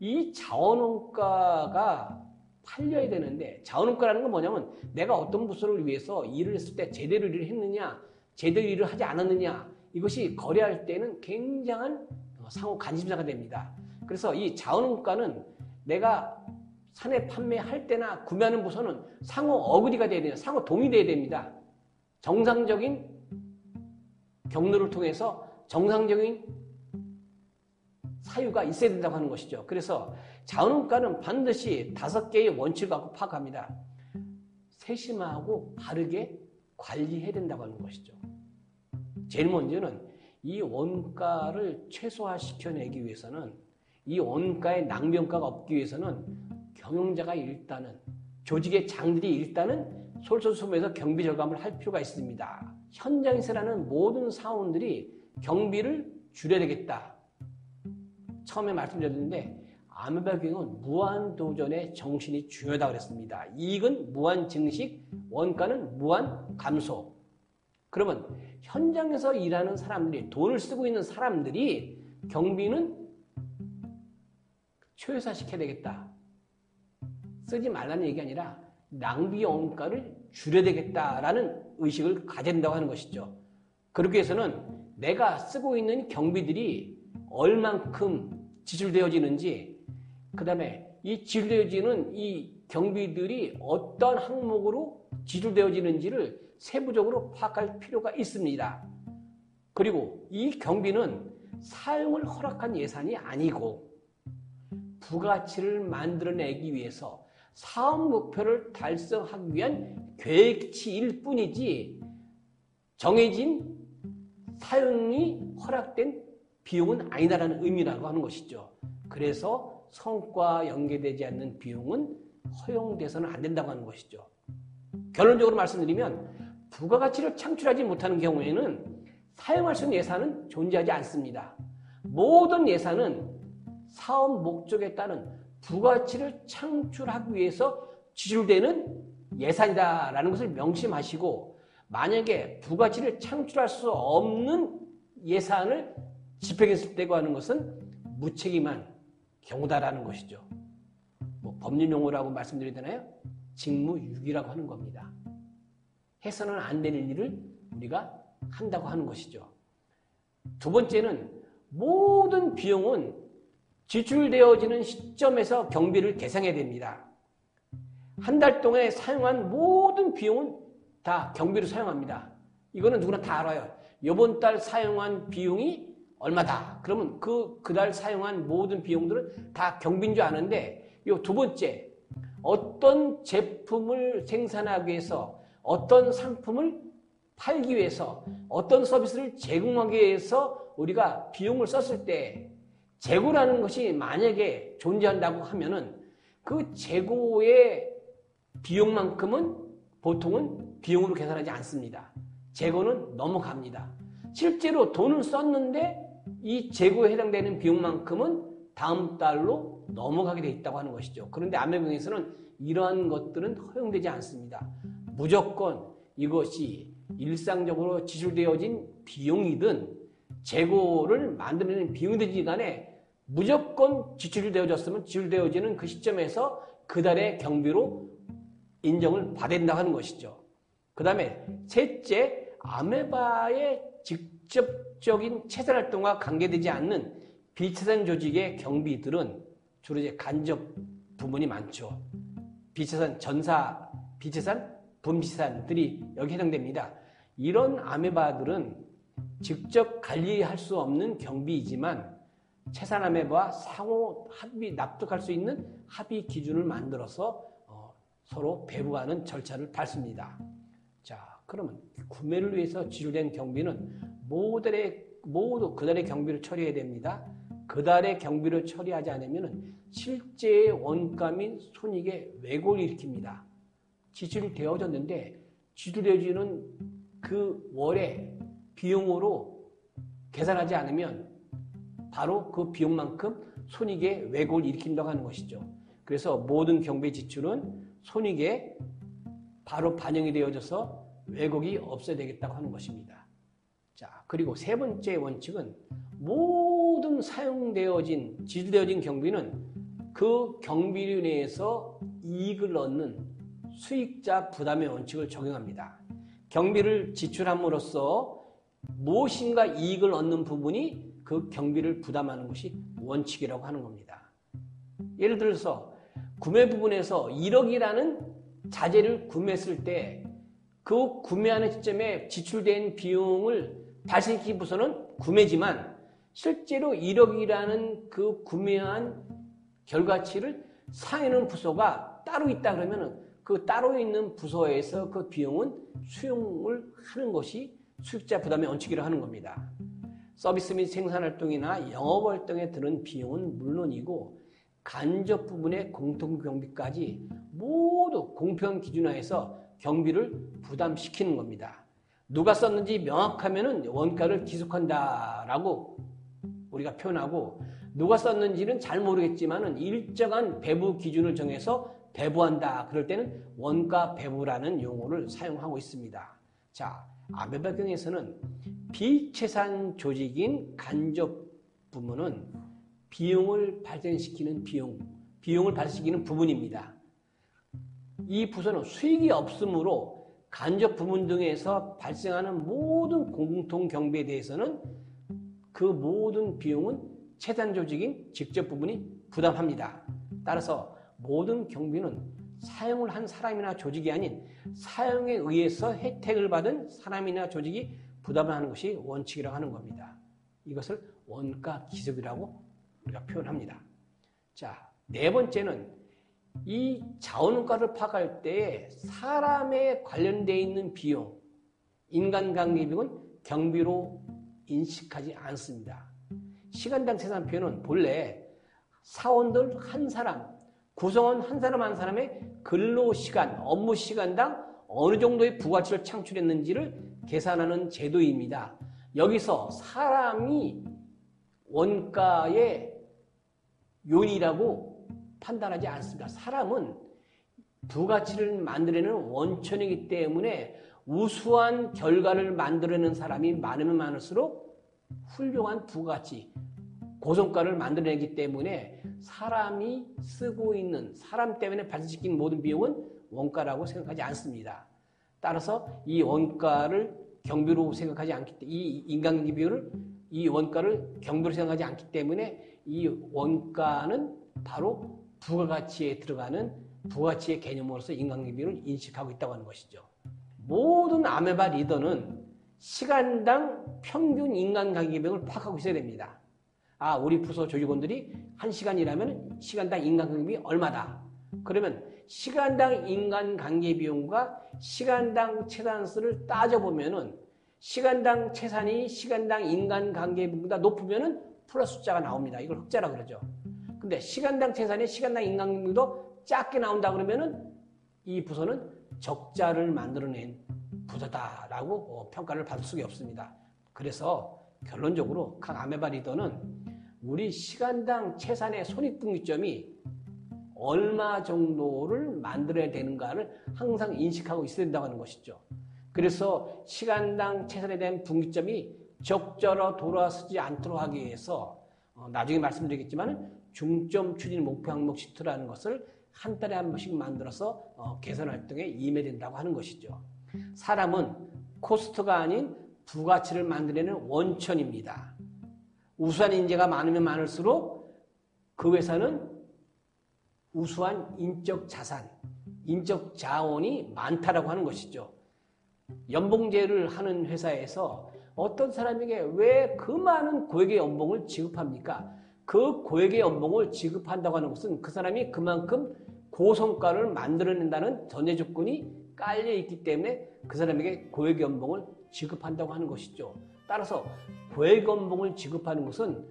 이 자원원가가 팔려야 되는데, 자원원가라는 건 뭐냐면 내가 어떤 부서를 위해서 일을 했을 때 제대로 일을 했느냐, 제대로 일을 하지 않았느냐, 이것이 거래할 때는 굉장한 상호 관심사가 됩니다. 그래서 이 자원원가는 내가 사내 판매할 때나 구매하는 부서는 상호 어그리가 돼야 돼요. 상호 동의돼야 됩니다. 정상적인 경로를 통해서 정상적인 사유가 있어야 된다고 하는 것이죠. 그래서 자원원가는 반드시 5개의 원칙을 갖고 파악합니다. 세심하고 바르게 관리해야 된다고 하는 것이죠. 제일 먼저는 이 원가를 최소화시켜내기 위해서는, 이 원가의 낭비원가가 없기 위해서는 경영자가 일단은, 조직의 장들이 일단은 솔선수범해서 경비 절감을 할 필요가 있습니다. 현장에서 일하는 모든 사원들이 경비를 줄여야 되겠다. 처음에 말씀드렸는데 아메바 경영은 무한도전의 정신이 중요하다고 그랬습니다. 이익은 무한증식, 원가는 무한감소. 그러면 현장에서 일하는 사람들이, 돈을 쓰고 있는 사람들이 경비는 최소화시켜야 되겠다. 쓰지 말라는 얘기 아니라 낭비 원가를 줄여야 되겠다라는 의식을 가져야 된다고 하는 것이죠. 그러기 위해서는 내가 쓰고 있는 경비들이 얼만큼 지출되어지는지, 그 다음에 이 지출되어지는 이 경비들이 어떤 항목으로 지출되어지는지를 세부적으로 파악할 필요가 있습니다. 그리고 이 경비는 사용을 허락한 예산이 아니고 부가치를 만들어내기 위해서 사업 목표를 달성하기 위한 계획치일 뿐이지 정해진 사용이 허락된 비용은 아니다라는 의미라고 하는 것이죠. 그래서 성과와 연계되지 않는 비용은 허용돼서는 안 된다고 하는 것이죠. 결론적으로 말씀드리면 부가가치를 창출하지 못하는 경우에는 사용할 수 있는 예산은 존재하지 않습니다. 모든 예산은 사업 목적에 따른 부가가치를 창출하기 위해서 지출되는 예산이다라는 것을 명심하시고, 만약에 부가가치를 창출할 수 없는 예산을 집행했을 때고 하는 것은 무책임한 경우다라는 것이죠. 법률 용어라고 말씀드리잖아요. 직무유기라고 하는 겁니다. 해서는 안 되는 일을 우리가 한다고 하는 것이죠. 두 번째는 모든 비용은 지출되어지는 시점에서 경비를 계상해야 됩니다. 한 달 동안에 사용한 모든 비용은 다 경비로 사용합니다. 이거는 누구나 다 알아요. 이번 달 사용한 비용이 얼마다. 그러면 그 달 사용한 모든 비용들은 다 경비인 줄 아는데, 이 두 번째, 어떤 제품을 생산하기 위해서, 어떤 상품을 팔기 위해서, 어떤 서비스를 제공하기 위해서 우리가 비용을 썼을 때 재고라는 것이 만약에 존재한다고 하면은 그 재고의 비용만큼은 보통은 비용으로 계산하지 않습니다. 재고는 넘어갑니다. 실제로 돈을 썼는데 이 재고에 해당되는 비용만큼은 다음 달로 넘어가게 돼 있다고 하는 것이죠. 그런데 아메병에서는 이러한 것들은 허용되지 않습니다. 무조건 이것이 일상적으로 지출되어진 비용이든 재고를 만드는 비용이든지 간에 무조건 지출되어졌으면 지출되어지는 그 시점에서 그 달의 경비로 인정을 받아야 된다고 하는 것이죠. 그 다음에 셋째, 아메바의 직접적인 채산활동과 관계되지 않는 비채산 조직의 경비들은 주로 이제 간접 부문이 많죠. 비채산 전사, 비채산, 분비채산들이 여기 해당됩니다. 이런 아메바들은 직접 관리할 수 없는 경비이지만 채산 아메바와 상호 합의, 납득할 수 있는 합의 기준을 만들어서 서로 배부하는 절차를 밟습니다. 자, 그러면 구매를 위해서 지출된 경비는 모두 그달의 경비를 처리해야 됩니다. 그달의 경비를 처리하지 않으면 실제의 원가 및 손익의 왜곡을 일으킵니다. 지출이 되어졌는데 지출되어지는 그 월의 비용으로 계산하지 않으면 바로 그 비용만큼 손익의 왜곡을 일으킨다고 하는 것이죠. 그래서 모든 경비 지출은 손익에 바로 반영이 되어져서 왜곡이 없어야 되겠다고 하는 것입니다. 자, 그리고 세 번째 원칙은 모든 사용되어진, 지출되어진 경비는 그 경비로 인해서 이익을 얻는 수익자 부담의 원칙을 적용합니다. 경비를 지출함으로써 무엇인가 이익을 얻는 부분이 그 경비를 부담하는 것이 원칙이라고 하는 겁니다. 예를 들어서 구매 부분에서 1억이라는 자재를 구매했을 때 그 구매하는 시점에 지출된 비용을 발생시킨 부서는 구매지만 실제로 1억이라는 그 구매한 결과치를 상회하는 부서가 따로 있다 그러면 그 따로 있는 부서에서 그 비용은 수용을 하는 것이 수익자 부담의 원칙이라고 하는 겁니다. 서비스 및 생산활동이나 영업활동에 드는 비용은 물론이고 간접 부분의 공통경비까지 모두 공평 기준화해서 경비를 부담시키는 겁니다. 누가 썼는지 명확하면 원가를 기속한다라고 우리가 표현하고 누가 썼는지는 잘 모르겠지만 일정한 배부 기준을 정해서 배부한다. 그럴 때는 원가 배부라는 용어를 사용하고 있습니다. 자, 아메바경에서는 비채산 조직인 간접 부문은 비용을 발생시키는 비용을 발생시키는 부분입니다. 이 부서는 수익이 없으므로 간접 부문 등에서 발생하는 모든 공통 경비에 대해서는 그 모든 비용은 채산 조직인 직접 부문이 부담합니다. 따라서 모든 경비는 사용을 한 사람이나 조직이 아닌 사용에 의해서 혜택을 받은 사람이나 조직이 부담하는 것이 원칙이라고 하는 겁니다. 이것을 원가 기속이라고 우리가 표현합니다. 자, 네 번째는 이 자원가를 파악할 때 사람에 관련되어 있는 비용, 인간관계비용은 경비로 인식하지 않습니다. 시간당 생산비용은 본래 사원들 한 사람, 구성원 한 사람 한 사람의 근로시간, 업무시간당 어느 정도의 부가치를 창출했는지를 계산하는 제도입니다. 여기서 사람이 원가의 요인이라고 판단하지 않습니다. 사람은 부가치를 만들어내는 원천이기 때문에 우수한 결과를 만들어내는 사람이 많으면 많을수록 훌륭한 부가치, 고성과를 만들어내기 때문에 사람이 쓰고 있는 사람 때문에 발생시킨 모든 비용은 원가라고 생각하지 않습니다. 따라서 이 원가를 경비로 생각하지 않기 때문에 이 인간관계 비용을 이 원가를 경비로 생각하지 않기 때문에 이 원가는 바로 부가가치에 들어가는 부가치의 개념으로서 인간관계 비용을 인식하고 있다고 하는 것이죠. 모든 아메바 리더는 시간당 평균 인간관계 비용을 파악하고 있어야 됩니다. 아, 우리 부서 조직원들이 1시간 일하면 시간당 인간관계 비용이 얼마다. 그러면 시간당 인간관계 비용과 시간당 채산수를 따져보면은 시간당 채산이 시간당 인간관계 비용보다 높으면은 플러스 숫자가 나옵니다. 이걸 흑자라 그러죠. 근데 시간당 채산이 시간당 인간관계 비용도 작게 나온다 그러면은 이 부서는 적자를 만들어낸 부서다라고 평가를 받을 수가 없습니다. 그래서 결론적으로 각 아메바 리더는 우리 시간당 채산의 손익분기점이 얼마 정도를 만들어야 되는가를 항상 인식하고 있어야 된다고 하는 것이죠. 그래서 시간당 채산에 대한 분기점이 적절히 돌아서지 않도록 하기 위해서 나중에 말씀드리겠지만 중점 추진 목표 항목 시트라는 것을 한 달에 한 번씩 만들어서 개선 활동에 임해야 된다고 하는 것이죠. 사람은 코스트가 아닌 부가치를 만들어내는 원천입니다. 우수한 인재가 많으면 많을수록 그 회사는 우수한 인적 자산, 인적 자원이 많다라고 하는 것이죠. 연봉제를 하는 회사에서 어떤 사람에게 왜 그 많은 고액의 연봉을 지급합니까? 그 고액의 연봉을 지급한다고 하는 것은 그 사람이 그만큼 고성과를 만들어낸다는 전제 조건이 깔려 있기 때문에 그 사람에게 고액 연봉을 지급한다고 하는 것이죠. 따라서 고액 연봉을 지급하는 것은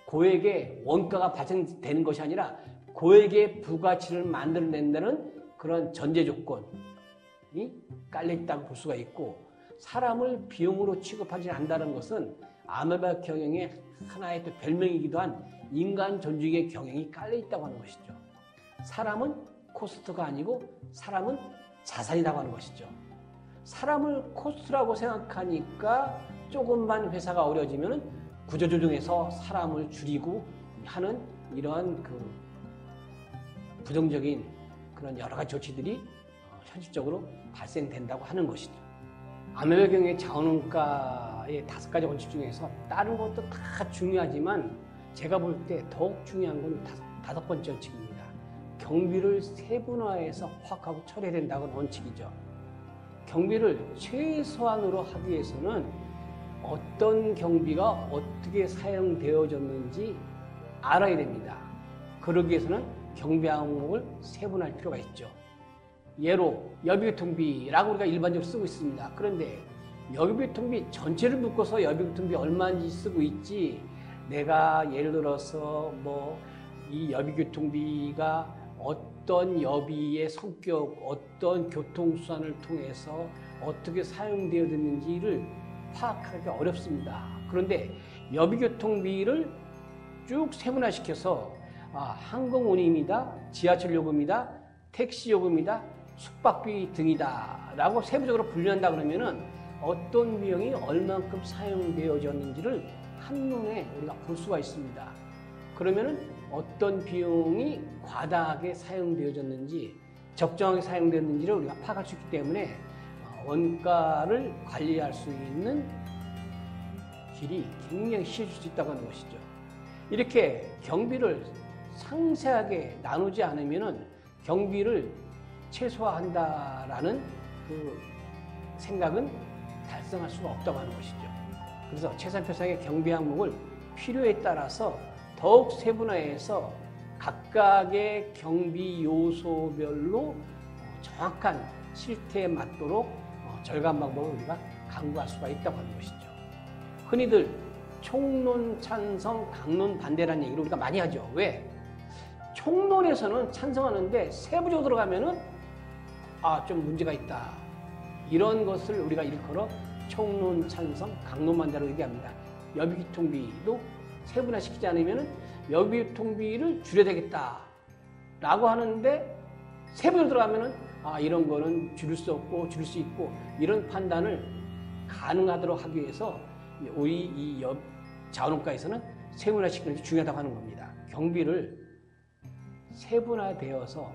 고액의 원가가 발생되는 것이 아니라 고액의 부가치를 만들어낸다는 그런 전제 조건이 깔려 있다고 볼 수가 있고, 사람을 비용으로 취급하지 않는다는 것은 아메바 경영의 하나의 또 별명이기도 한 인간 존중의 경영이 깔려 있다고 하는 것이죠. 사람은 코스트가 아니고 사람은 자산이라고 하는 것이죠. 사람을 코스트라고 생각하니까 조금만 회사가 어려지면 구조조정해서 사람을 줄이고 하는 이러한 부정적인 그런 여러 가지 조치들이 현실적으로 발생된다고 하는 것이죠. 아메바경의 자원원가의 5가지 원칙 중에서 다른 것도 다 중요하지만 제가 볼 때 더욱 중요한 건 5번째 원칙입니다. 경비를 세분화해서 파악하고 처리해야 된다는 원칙이죠. 경비를 최소한으로 하기 위해서는 어떤 경비가 어떻게 사용되어졌는지 알아야 됩니다. 그러기 위해서는 경비 항목을 세분화할 필요가 있죠. 예로 여비교통비라고 우리가 일반적으로 쓰고 있습니다. 그런데 여비교통비 전체를 묶어서 여비교통비 얼마인지 쓰고 있지, 내가 예를 들어서 이 여비교통비가 어떤 여비의 성격, 어떤 교통수단을 통해서 어떻게 사용되어졌는지를 파악하기 어렵습니다. 그런데 여비교통비를 쭉 세분화시켜서 항공운임이다, 지하철 요금이다, 택시 요금이다, 숙박비 등이다 라고 세부적으로 분류한다 그러면은 어떤 비용이 얼만큼 사용되어졌는지를 한눈에 우리가 볼 수가 있습니다. 그러면은 어떤 비용이 과다하게 사용되어졌는지, 적정하게 사용되었는지를 우리가 파악할 수 있기 때문에 원가를 관리할 수 있는 길이 굉장히 쉬워질 수 있다고 하는 것이죠. 이렇게 경비를 상세하게 나누지 않으면은 경비를 최소화한다라는 그 생각은 달성할 수가 없다고 하는 것이죠. 그래서 채산표상의 경비 항목을 필요에 따라서 더욱 세분화해서 각각의 경비 요소별로 정확한 실태에 맞도록 절감 방법을 우리가 강구할 수가 있다고 하는 것이죠. 흔히들 총론 찬성, 강론 반대라는 얘기를 우리가 많이 하죠. 왜? 총론에서는 찬성하는데 세부적으로 들어가면은 좀 문제가 있다. 이런 것을 우리가 일컬어 총론 찬성, 강론 반대로 얘기합니다. 여비교통비도 세분화시키지 않으면 여비교통비를 줄여야 되겠다 라고 하는데 세부적으로 들어가면은 이런 거는 줄일 수 없고 줄일 수 있고, 이런 판단을 가능하도록 하기 위해서 우리 이 자원원가에서는 세분화시키는 게 중요하다고 하는 겁니다. 경비를 세분화되어서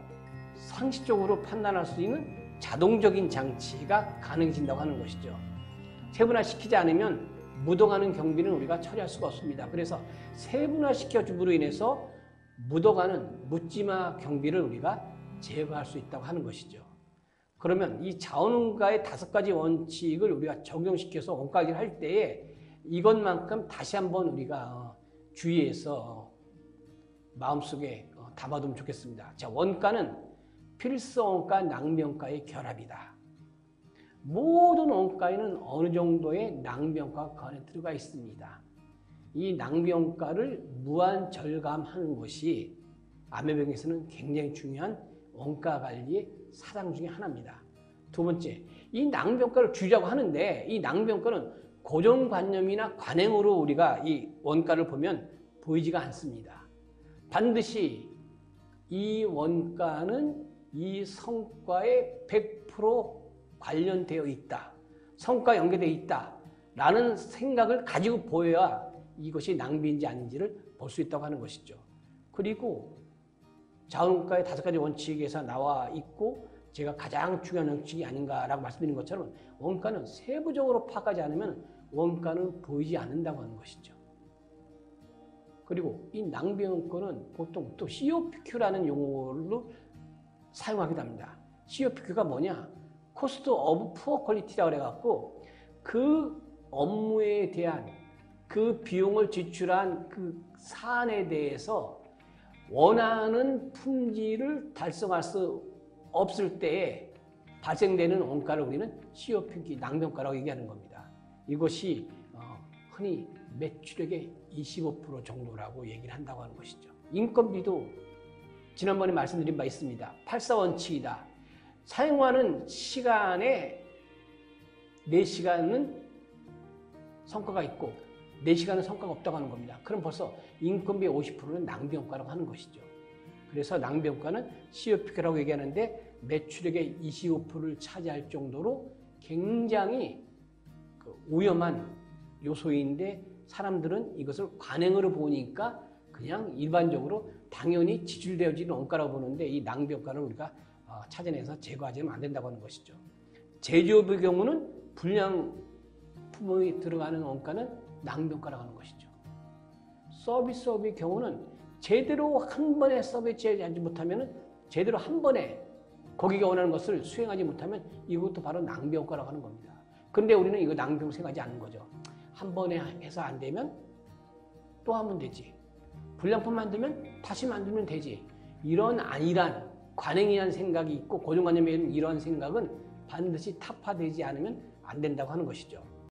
상식적으로 판단할 수 있는 자동적인 장치가 가능해진다고 하는 것이죠. 세분화시키지 않으면 묻어가는 경비는 우리가 처리할 수가 없습니다. 그래서 세분화시켜 줌으로 인해서 묻어가는 묻지마 경비를 우리가 제거할 수 있다고 하는 것이죠. 그러면 이 자원원가의 5가지 원칙을 우리가 적용시켜서 원가를 할 때에 이것만큼 다시 한번 우리가 주의해서 마음속에 담아두면 좋겠습니다. 자, 원가는 필수원가, 낭비원가의 결합이다. 모든 원가에는 어느 정도의 낭비원가가 그 안에 들어가 있습니다. 이 낭비원가를 무한 절감하는 것이 아메병에서는 굉장히 중요한 원가 관리의 사상 중에 하나입니다. 두 번째, 이 낭비원가를 줄이자고 하는데 이 낭비원가는 고정관념이나 관행으로 우리가 이 원가를 보면 보이지가 않습니다. 반드시 이 원가는 이 성과에 100% 관련되어 있다, 성과 연계되어 있다 라는 생각을 가지고 보여야 이것이 낭비인지 아닌지를 볼 수 있다고 하는 것이죠. 그리고 자원원가의 5가지 원칙에서 나와 있고 제가 가장 중요한 원칙이 아닌가라고 말씀드린 것처럼 원가는 세부적으로 파악하지 않으면 원가는 보이지 않는다고 하는 것이죠. 그리고 이 낭비원가는 보통 또 COPQ라는 용어로 사용하기도 합니다. COPQ가 뭐냐? Cost of Poor Quality라고 해갖고 그 업무에 대한 그 비용을 지출한 그 사안에 대해서 원하는 품질을 달성할 수 없을 때에 발생되는 원가를 우리는 COPQ, 낭비원가라고 얘기하는 겁니다. 이것이 흔히 매출액의 25% 정도라고 얘기를 한다고 하는 것이죠. 인건비도 지난번에 말씀드린 바 있습니다. 8.4원칙이다. 사용하는 시간에 4시간은 성과가 있고 4시간은 성과가 없다고 하는 겁니다. 그럼 벌써 인건비의 50%는 낭비원가라고 하는 것이죠. 그래서 낭비원가는 COPQ라고 얘기하는데 매출액의 25%를 차지할 정도로 굉장히 위험한 요소인데 사람들은 이것을 관행으로 보니까 그냥 일반적으로 당연히 지출되어지는 원가라고 보는데 이 낭비효과를 우리가 찾아내서 제거하지는 안 된다고 하는 것이죠. 제조업의 경우는 불량품이 들어가는 원가는 낭비효과라고 하는 것이죠. 서비스업의 경우는 제대로 한 번에 서비스하지 못하면 제대로 한 번에 거기가 원하는 것을 수행하지 못하면 이것도 바로 낭비효과라고 하는 겁니다. 그런데 우리는 이거 낭비효과 생각하지 않는 거죠. 한 번에 해서 안 되면 또 하면 되지. 불량품 만들면 다시 만들면 되지. 이런 안일한 관행이란 생각이 있고 고정관념에 있는 이러한 생각은 반드시 타파되지 않으면 안 된다고 하는 것이죠.